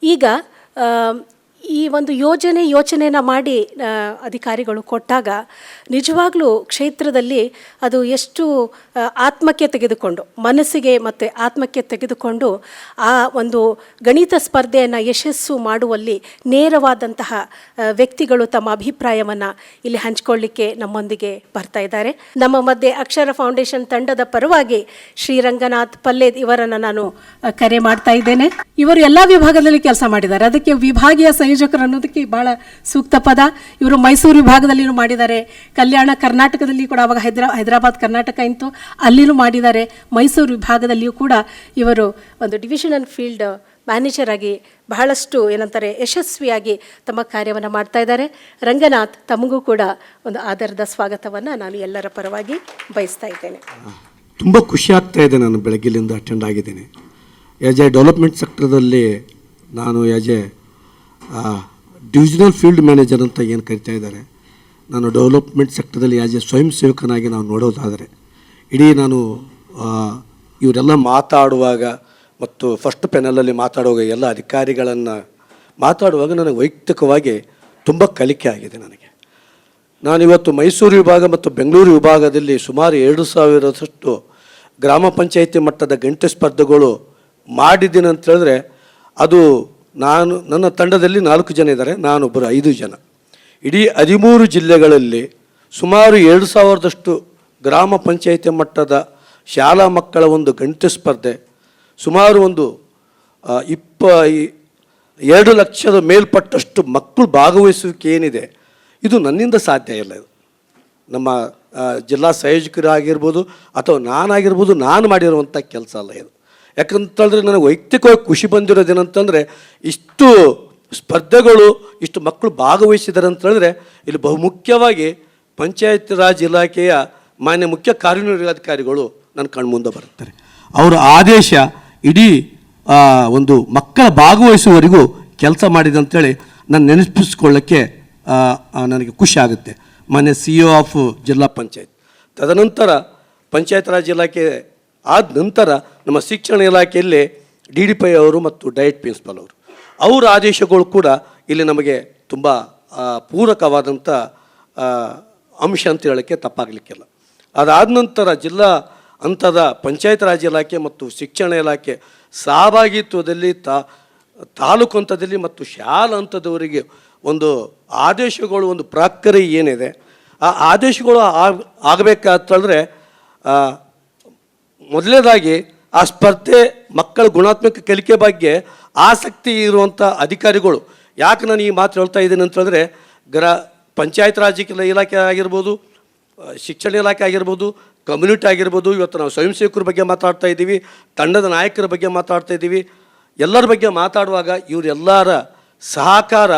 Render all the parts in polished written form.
ಈಗ ಈ ಒಂದು ಯೋಚನೆಯನ್ನು ಮಾಡಿ ಅಧಿಕಾರಿಗಳು ಕೊಟ್ಟಾಗ ನಿಜವಾಗ್ಲೂ ಕ್ಷೇತ್ರದಲ್ಲಿ ಅದು ಎಷ್ಟು ಆತ್ಮಕ್ಕೆ ತೆಗೆದುಕೊಂಡು ಮನಸ್ಸಿಗೆ ಮತ್ತು ಆತ್ಮಕ್ಕೆ ತೆಗೆದುಕೊಂಡು ಆ ಒಂದು ಗಣಿತ ಸ್ಪರ್ಧೆಯನ್ನು ಯಶಸ್ಸು ಮಾಡುವಲ್ಲಿ ನೇರವಾದಂತಹ ವ್ಯಕ್ತಿಗಳು ತಮ್ಮ ಅಭಿಪ್ರಾಯವನ್ನು ಇಲ್ಲಿ ಹಂಚಿಕೊಳ್ಳಿಕ್ಕೆ ನಮ್ಮೊಂದಿಗೆ ಬರ್ತಾ ಇದ್ದಾರೆ. ನಮ್ಮ ಮಧ್ಯೆ ಅಕ್ಷರ ಫೌಂಡೇಶನ್ ತಂಡದ ಪರವಾಗಿ ಶ್ರೀ ರಂಗನಾಥ್ ಪಲ್ಲೇದ್ ಇವರನ್ನು ನಾನು ಕರೆ ಮಾಡ್ತಾ ಇದ್ದೇನೆ. ಇವರು ಎಲ್ಲ ವಿಭಾಗದಲ್ಲಿ ಕೆಲಸ ಮಾಡಿದ್ದಾರೆ, ಅದಕ್ಕೆ ವಿಭಾಗೀಯ ಸಂಯೋಜಕರು ಅನ್ನೋದಕ್ಕೆ ಬಹಳ ಸೂಕ್ತ ಪದ. ಇವರು ಮೈಸೂರು ವಿಭಾಗದಲ್ಲಿಯೂ ಮಾಡಿದ್ದಾರೆ, ಕಲ್ಯಾಣ ಕರ್ನಾಟಕದಲ್ಲಿ ಕೂಡ ಅವಾಗ ಹೈದರಾಬಾದ್ ಕರ್ನಾಟಕ ಇಂತು ಅಲ್ಲಿಯೂ ಮಾಡಿದ್ದಾರೆ. ಮೈಸೂರು ವಿಭಾಗದಲ್ಲಿಯೂ ಕೂಡ ಇವರು ಒಂದು ಡಿವಿಷನಲ್ ಫೀಲ್ಡ್ ಮ್ಯಾನೇಜರ್ ಆಗಿ ಬಹಳಷ್ಟು ಏನಂತಾರೆ ಯಶಸ್ವಿಯಾಗಿ ತಮ್ಮ ಕಾರ್ಯವನ್ನು ಮಾಡ್ತಾ ಇದ್ದಾರೆ. ರಂಗನಾಥ್, ತಮಗೂ ಕೂಡ ಒಂದು ಆಧಾರದ ಸ್ವಾಗತವನ್ನು ನಾನು ಎಲ್ಲರ ಪರವಾಗಿ ಬಯಸ್ತಾ ಇದ್ದೇನೆ. ತುಂಬ ಖುಷಿ ಆಗ್ತಾ ಇದೆ. ನಾನು ಬೆಳಗ್ಗೆಲಿಂದ ಅಟೆಂಡ್ ಆಗಿದ್ದೀನಿ. ಆ್ಯಸ್ ಎ ಡೆವಲಪ್ಮೆಂಟ್ ಸೆಕ್ಟರ್ದಲ್ಲಿ ನಾನು as A divisional field manager ಅಂತ ಏನು ಕರಿತಾ ಇದ್ದಾರೆ, ನಾನು ಡೆವಲಪ್ಮೆಂಟ್ ಸೆಕ್ಟರ್ದಲ್ಲಿ ಆ್ಯಸ್ ಎ ಸ್ವಯಂ ಸೇವಕನಾಗಿ ನಾವು ನೋಡೋದಾದರೆ ಇಡೀ ನಾನು ಇವರೆಲ್ಲ ಮಾತಾಡುವಾಗ ಮತ್ತು ಫಸ್ಟ್ ಪ್ಯಾನಲಲ್ಲಿ ಮಾತಾಡುವಾಗ ಎಲ್ಲ ಅಧಿಕಾರಿಗಳನ್ನು ಮಾತಾಡುವಾಗ ನನಗೆ ವೈಯಕ್ತಿಕವಾಗಿ ತುಂಬ ಕಲಿಕೆ ಆಗಿದೆ. ನಾನಿವತ್ತು ಮೈಸೂರು ವಿಭಾಗ ಮತ್ತು ಬೆಂಗಳೂರು ವಿಭಾಗದಲ್ಲಿ ಸುಮಾರು 2000 ಗ್ರಾಮ ಪಂಚಾಯಿತಿ ಮಟ್ಟದ ಗಣಿತ ಸ್ಪರ್ಧೆಗಳು ಮಾಡಿದ್ದೀನಿ ಅಂತ ಹೇಳಿದ್ರೆ, ಅದು ನನ್ನ ತಂಡದಲ್ಲಿ 4 ಜನ ಇದ್ದಾರೆ, ನಾನೊಬ್ಬರು 5 ಜನ. ಇಡೀ 13 ಜಿಲ್ಲೆಗಳಲ್ಲಿ ಸುಮಾರು 2000 ಗ್ರಾಮ ಪಂಚಾಯಿತಿ ಮಟ್ಟದ ಶಾಲಾ ಮಕ್ಕಳ ಒಂದು ಗಣಿತ ಸ್ಪರ್ಧೆ, ಸುಮಾರು ಒಂದು 2 ಲಕ್ಷದ ಮೇಲ್ಪಟ್ಟಷ್ಟು ಮಕ್ಕಳು ಭಾಗವಹಿಸುವಿಕೆ ಏನಿದೆ, ಇದು ನನ್ನಿಂದ ಸಾಧ್ಯ ಇಲ್ಲ. ಇದು ನಮ್ಮ ಜಿಲ್ಲಾ ಸಂಯೋಜಕರಾಗಿರ್ಬೋದು ಅಥವಾ ನಾನಾಗಿರ್ಬೋದು, ನಾನು ಮಾಡಿರುವಂಥ ಕೆಲಸ ಅಲ್ಲ ಇದು. ಯಾಕಂತಂದರೆ ನನಗೆ ವೈಯಕ್ತಿಕವಾಗಿ ಖುಷಿ ಬಂದಿರೋದೇನಂತಂದರೆ, ಇಷ್ಟು ಸ್ಪರ್ಧೆಗಳು ಇಷ್ಟು ಮಕ್ಕಳು ಭಾಗವಹಿಸಿದ್ದಾರೆ ಅಂತ ಹೇಳಿದ್ರೆ, ಇಲ್ಲಿ ಬಹುಮುಖ್ಯವಾಗಿ ಪಂಚಾಯತ್ ರಾಜ್ ಇಲಾಖೆಯ ಮಾನ್ಯ ಮುಖ್ಯ ಕಾರ್ಯನಿರ್ವಹಣಾಧಿಕಾರಿಗಳು ನನ್ನ ಕಣ್ಮುಂದೆ ಬರುತ್ತಾರೆ. ಅವರ ಆದೇಶ ಇಡೀ ಒಂದು ಮಕ್ಕಳ ಭಾಗವಹಿಸುವವರೆಗೂ ಕೆಲಸ ಮಾಡಿದೆ ಅಂಥೇಳಿ ನಾನು ನೆನಪಿಸ್ಕೊಳ್ಳೋಕ್ಕೆ ನನಗೆ ಖುಷಿ ಆಗುತ್ತೆ. ಮಾನ್ಯ CEO ಆಫ್ ಜಿಲ್ಲಾ ಪಂಚಾಯತ್, ತದನಂತರ ಪಂಚಾಯತ್ ರಾಜ್ ಇಲಾಖೆ ಆದ ನಂತರ ನಮ್ಮ ಶಿಕ್ಷಣ ಇಲಾಖೆಯಲ್ಲಿ DDP ಅವರು ಮತ್ತು ಡಯಟ್ ಪ್ರಿನ್ಸಿಪಾಲ್ ಅವರ ಆದೇಶಗಳು ಕೂಡ ಇಲ್ಲಿ ನಮಗೆ ತುಂಬ ಪೂರಕವಾದಂಥ ಅಂಶ ಅಂತ ಹೇಳೋಕ್ಕೆ ತಪ್ಪಾಗಲಿಕ್ಕಿಲ್ಲ. ಅದಾದ ನಂತರ ಜಿಲ್ಲಾ ಹಂತದ ಪಂಚಾಯತ್ ರಾಜ್ ಇಲಾಖೆ ಮತ್ತು ಶಿಕ್ಷಣ ಇಲಾಖೆ ಸಹಭಾಗಿತ್ವದಲ್ಲಿ ತಾಲೂಕು ಹಂತದಲ್ಲಿ ಮತ್ತು ಶಾಲಾ ಹಂತದವರಿಗೆ ಒಂದು ಆದೇಶಗಳು, ಒಂದು ಪ್ರಕ್ರಿಯೆ ಏನಿದೆ, ಆ ಆದೇಶಗಳು ಆಗಬೇಕಾತಂದರೆ ಮೊದಲನೇದಾಗಿ ಆ ಸ್ಪರ್ಧೆ ಮಕ್ಕಳ ಗುಣಾತ್ಮಕ ಕಲಿಕೆ ಬಗ್ಗೆ ಆಸಕ್ತಿ ಇರುವಂಥ ಅಧಿಕಾರಿಗಳು. ಯಾಕೆ ನಾನು ಈ ಮಾತು ಹೇಳ್ತಾ ಇದ್ದೀನಿ ಅಂತ ಹೇಳಿದ್ರೆ, ಪಂಚಾಯತ್ ರಾಜ್ ಇಲಾಖೆ ಆಗಿರ್ಬೋದು, ಶಿಕ್ಷಣ ಇಲಾಖೆ ಆಗಿರ್ಬೋದು, ಕಮ್ಯುನಿಟಿ ಆಗಿರ್ಬೋದು, ಇವತ್ತು ನಾವು ಸ್ವಯಂ ಸೇವಕರ ಬಗ್ಗೆ ಮಾತಾಡ್ತಾ ಇದ್ದೀವಿ, ತಂಡದ ನಾಯಕರ ಬಗ್ಗೆ ಮಾತಾಡ್ತಾ ಇದ್ದೀವಿ. ಎಲ್ಲರ ಬಗ್ಗೆ ಮಾತಾಡುವಾಗ ಇವರೆಲ್ಲರ ಸಹಕಾರ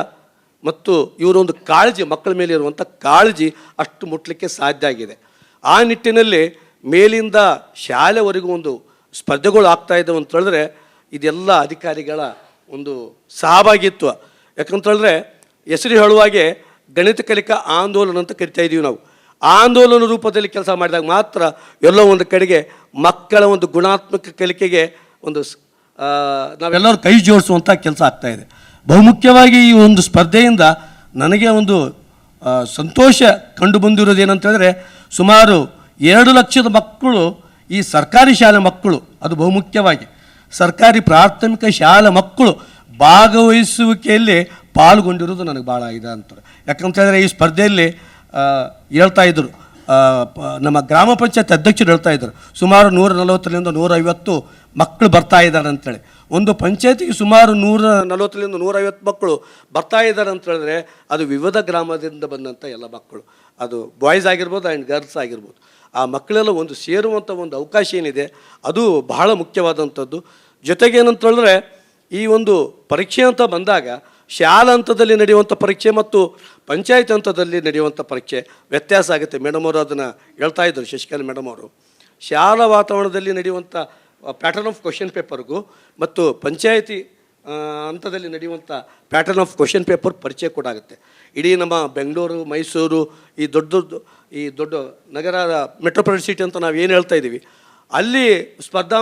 ಮತ್ತು ಇವರೊಂದು ಕಾಳಜಿ, ಮಕ್ಕಳ ಮೇಲೆ ಇರುವಂಥ ಕಾಳಜಿ ಅಷ್ಟು ಮುಟ್ಲಿಕ್ಕೆ ಸಾಧ್ಯ ಆಗಿದೆ. ಆ ನಿಟ್ಟಿನಲ್ಲಿ ಮೇಲಿಂದ ಶಾಲೆವರೆಗೂ ಒಂದು ಸ್ಪರ್ಧೆಗಳು ಆಗ್ತಾ ಇದ್ದಾವೆ ಅಂತ ಹೇಳಿದ್ರೆ, ಇದೆಲ್ಲ ಅಧಿಕಾರಿಗಳ ಒಂದು ಸಹಭಾಗಿತ್ವ. ಯಾಕಂತೇಳಿದ್ರೆ ಹೆಸರು ಹೇಳುವಾಗೆ ಗಣಿತ ಕಲಿಕಾ ಆಂದೋಲನ ಅಂತ ಕರಿತಾ ಇದ್ದೀವಿ ನಾವು. ಆಂದೋಲನ ರೂಪದಲ್ಲಿ ಕೆಲಸ ಮಾಡಿದಾಗ ಮಾತ್ರ ಎಲ್ಲೋ ಒಂದು ಕಡೆಗೆ ಮಕ್ಕಳ ಒಂದು ಗುಣಾತ್ಮಕ ಕಲಿಕೆಗೆ ಒಂದು ನಾವೆಲ್ಲರೂ ಕೈ ಜೋಡಿಸುವಂಥ ಕೆಲಸ ಆಗ್ತಾಯಿದೆ. ಬಹುಮುಖ್ಯವಾಗಿ ಈ ಒಂದು ಸ್ಪರ್ಧೆಯಿಂದ ನನಗೆ ಒಂದು ಸಂತೋಷ ಕಂಡು ಬಂದಿರೋದು ಏನಂತ ಹೇಳಿದ್ರೆ, ಸುಮಾರು 2 ಲಕ್ಷದ ಮಕ್ಕಳು ಈ ಸರ್ಕಾರಿ ಶಾಲೆ ಮಕ್ಕಳು, ಅದು ಬಹುಮುಖ್ಯವಾಗಿ ಸರ್ಕಾರಿ ಪ್ರಾಥಮಿಕ ಶಾಲೆ ಮಕ್ಕಳು ಭಾಗವಹಿಸುವಿಕೆಯಲ್ಲಿ ಪಾಲ್ಗೊಂಡಿರೋದು ನನಗೆ ಭಾಳ ಇದೆ ಅಂತಾರೆ. ಯಾಕಂತಂದರೆ ಈ ಸ್ಪರ್ಧೆಯಲ್ಲಿ ಹೇಳ್ತಾಯಿದ್ರು, ನಮ್ಮ ಗ್ರಾಮ ಪಂಚಾಯತ್ ಅಧ್ಯಕ್ಷರು ಹೇಳ್ತಾಯಿದ್ರು, ಸುಮಾರು 140ರಿಂದ 150 ಮಕ್ಕಳು ಬರ್ತಾ ಇದ್ದಾರೆ ಅಂಥೇಳಿ. ಒಂದು ಪಂಚಾಯತಿಗೆ ಸುಮಾರು 140ರಿಂದ 150 ಮಕ್ಕಳು ಬರ್ತಾ ಇದ್ದಾರೆ ಅಂತ ಹೇಳಿದ್ರೆ, ಅದು ವಿವಿಧ ಗ್ರಾಮದಿಂದ ಬಂದಂಥ ಎಲ್ಲ ಮಕ್ಕಳು, ಅದು ಬಾಯ್ಸ್ ಆಗಿರ್ಬೋದು ಆ್ಯಂಡ್ ಗರ್ಲ್ಸ್ ಆಗಿರ್ಬೋದು. ಆ ಮಕ್ಕಳೆಲ್ಲ ಒಂದು ಸೇರುವಂಥ ಒಂದು ಅವಕಾಶ ಏನಿದೆ, ಅದು ಬಹಳ ಮುಖ್ಯವಾದಂಥದ್ದು. ಜೊತೆಗೆ ಏನಂತ ಹೇಳಿದ್ರೆ, ಈ ಒಂದು ಪರೀಕ್ಷೆ ಅಂತ ಬಂದಾಗ ಶಾಲಾ ಹಂತದಲ್ಲಿ ನಡೆಯುವಂಥ ಪರೀಕ್ಷೆ ಮತ್ತು ಪಂಚಾಯತ್ ಹಂತದಲ್ಲಿ ನಡೆಯುವಂಥ ಪರೀಕ್ಷೆ ವ್ಯತ್ಯಾಸ ಆಗುತ್ತೆ. ಮೇಡಮ್ ಅವರು ಅದನ್ನು ಹೇಳ್ತಾ ಇದ್ದರು, ಶಶಿಕಲಾ ಮೇಡಮ್ ಅವರು. ಶಾಲಾ ವಾತಾವರಣದಲ್ಲಿ ನಡೆಯುವಂಥ ಪ್ಯಾಟರ್ನ್ ಆಫ್ ಕ್ವಶನ್ ಪೇಪರ್ಗೂ ಮತ್ತು ಪಂಚಾಯತಿ ಹಂತದಲ್ಲಿ ನಡೆಯುವಂಥ ಪ್ಯಾಟರ್ನ್ ಆಫ್ ಕ್ವಶನ್ ಪೇಪರ್ ಪರಿಚಯ ಕೂಡ ಆಗುತ್ತೆ. ಇಡೀ ನಮ್ಮ ಬೆಂಗಳೂರು, ಮೈಸೂರು, ಈ ದೊಡ್ಡ ನಗರ ಮೆಟ್ರೋಪಾಲಿಟನ್ ಸಿಟಿ ಅಂತ ನಾವು ಏನು ಹೇಳ್ತಾ ಇದ್ದೀವಿ, ಅಲ್ಲಿ ಸ್ಪರ್ಧಾ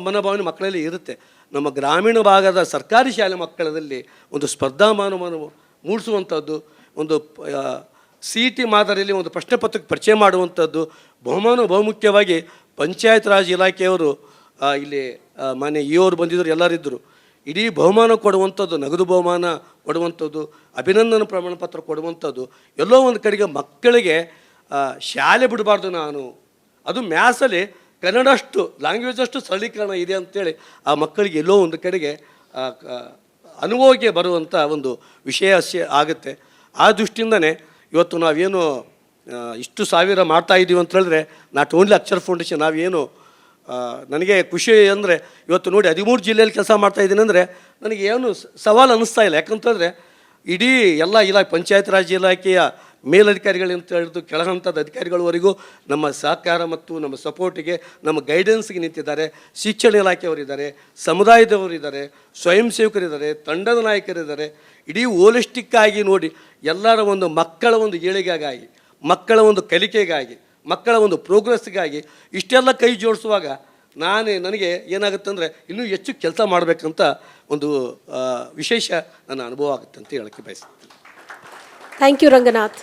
ಮನೋಭಾವನೆ ಮಕ್ಕಳಲ್ಲಿ ಇರುತ್ತೆ. ನಮ್ಮ ಗ್ರಾಮೀಣ ಭಾಗದ ಸರ್ಕಾರಿ ಶಾಲೆ ಮಕ್ಕಳಲ್ಲಿ ಒಂದು ಸ್ಪರ್ಧಾ ಮನೋಭಾವ ಮೂಡಿಸುವಂಥದ್ದು, ಒಂದು CET ಮಾದರಿಯಲ್ಲಿ ಒಂದು ಪ್ರಶ್ನೆ ಪತ್ರಕ್ಕೆ ಪರಿಚಯ ಮಾಡುವಂಥದ್ದು, ಬಹುಮುಖ್ಯವಾಗಿ ಪಂಚಾಯತ್ ರಾಜ್ ಇಲಾಖೆಯವರು ಇಲ್ಲಿ ಮಾನ್ಯ ಅವರು ಬಂದಿದ್ದರು, ಎಲ್ಲರಿದ್ದರು. ಇಡೀ ಬಹುಮಾನ ಕೊಡುವಂಥದ್ದು, ನಗದು ಬಹುಮಾನ ಕೊಡುವಂಥದ್ದು, ಅಭಿನಂದನಾ ಪ್ರಮಾಣ ಪತ್ರ ಕೊಡುವಂಥದ್ದು, ಎಲ್ಲೋ ಒಂದು ಕಡೆಗೆ ಮಕ್ಕಳಿಗೆ ಶಾಲೆ ಬಿಡಬಾರ್ದು ನಾನು, ಅದು ಮ್ಯಾಥ್ಸಲ್ಲಿ ಕನ್ನಡಷ್ಟು ಲ್ಯಾಂಗ್ವೇಜಷ್ಟು ಸರಳೀಕರಣ ಇದೆ ಅಂತೇಳಿ ಆ ಮಕ್ಕಳಿಗೆ ಎಲ್ಲೋ ಒಂದು ಕಡೆಗೆ ಅನುಭವಕ್ಕೆ ಬರುವಂಥ ಒಂದು ವಿಷಯ ಆಗುತ್ತೆ. ಆ ದೃಷ್ಟಿಯಿಂದನೇ ಇವತ್ತು ನಾವೇನು ಇಷ್ಟು ಸಾವಿರ ಮಾಡ್ತಾ ಇದ್ದೀವಿ ಅಂತ ಹೇಳಿದ್ರೆ, ನಾಟ್ ಓನ್ಲಿ ಅಕ್ಷರ ಫೌಂಡೇಶನ್, ನಾವೇನು ನನಗೆ ಖುಷಿ ಅಂದರೆ ಇವತ್ತು ನೋಡಿ 13 ಜಿಲ್ಲೆಯಲ್ಲಿ ಕೆಲಸ ಮಾಡ್ತಾಯಿದ್ದೀನಿ ಅಂದರೆ ನನಗೆ ಏನು ಸವಾಲು ಅನ್ನಿಸ್ತಾ ಇಲ್ಲ. ಯಾಕಂತಂದರೆ ಇಡೀ ಎಲ್ಲ ಪಂಚಾಯತ್ ರಾಜ್ ಇಲಾಖೆಯ ಮೇಲಧಿಕಾರಿಗಳಿಂತ ಹಿಡಿದು ಕೆಳಹಂತದ ಅಧಿಕಾರಿಗಳವರೆಗೂ ನಮ್ಮ ಸಹಕಾರ ಮತ್ತು ನಮ್ಮ ಸಪೋರ್ಟಿಗೆ, ನಮ್ಮ ಗೈಡೆನ್ಸ್ಗೆ ನಿಂತಿದ್ದಾರೆ. ಶಿಕ್ಷಣ ಇಲಾಖೆಯವರಿದ್ದಾರೆ, ಸಮುದಾಯದವರಿದ್ದಾರೆ, ಸ್ವಯಂ ಸೇವಕರಿದ್ದಾರೆ, ತಂಡದ ನಾಯಕರಿದ್ದಾರೆ. ಇಡೀ ಹೋಲಿಸ್ಟಿಕ್ ಆಗಿ ನೋಡಿ ಎಲ್ಲರ ಒಂದು ಮಕ್ಕಳ ಒಂದು ಏಳಿಗೆಗಾಗಿ, ಮಕ್ಕಳ ಒಂದು ಕಲಿಕೆಗಾಗಿ, ಮಕ್ಕಳ ಒಂದು ಪ್ರೋಗ್ರೆಸ್ಗಾಗಿ ಇಷ್ಟೆಲ್ಲ ಕೈ ಜೋಡಿಸುವಾಗ ನನಗೆ ಏನಾಗುತ್ತೆ ಅಂದರೆ ಇನ್ನೂ ಹೆಚ್ಚು ಕೆಲಸ ಮಾಡಬೇಕಂತ ಒಂದು ವಿಶೇಷ ನನ್ನ ಅನುಭವ ಆಗುತ್ತೆ ಅಂತ ಹೇಳೋಕ್ಕೆ ಬಯಸ್ತೀನಿ. Thank you Ranganath.